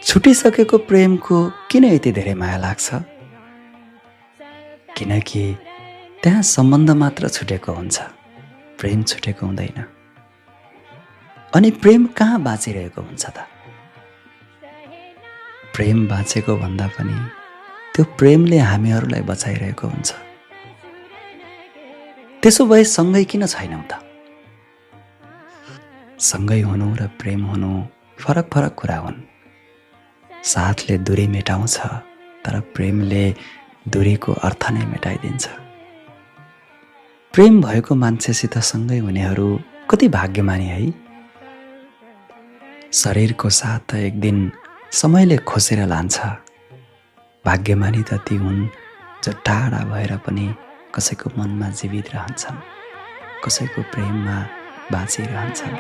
छुटिसकेको प्रेमको किन यति धेरै माया लाग्छ? किनकि त्यहाँ सम्बन्ध मात्र छुटेको हुन्छ, प्रेम छुटेको हुँदैन। अनि प्रेम कहाँ बाँचिरहेको हुन्छ त? प्रेम बाँचेको भन्दा पनि त्यो प्रेमले हामीहरूलाई बचाइरहेको हुन्छ। त्यसो भए सँगै किन छैनौँ त? सँगै हुनु र प्रेम हुनु फरक फरक कुरा हुन्। साथले दूरी मेटाउँछ, तर प्रेमले दूरीको अर्थ नै मेटाइदिन्छ। प्रेम भएको मान्छेसित सँगै हुनेहरू कति भाग्यमानी है। शरीरको साथ त एक दिन समयले खोसेर लान्छ। भाग्यमानी त ती हुन् जो टाढा भएर पनि कसैको मनमा जीवित रहन्छन्, कसैको प्रेममा बाँचिरहन्छन्।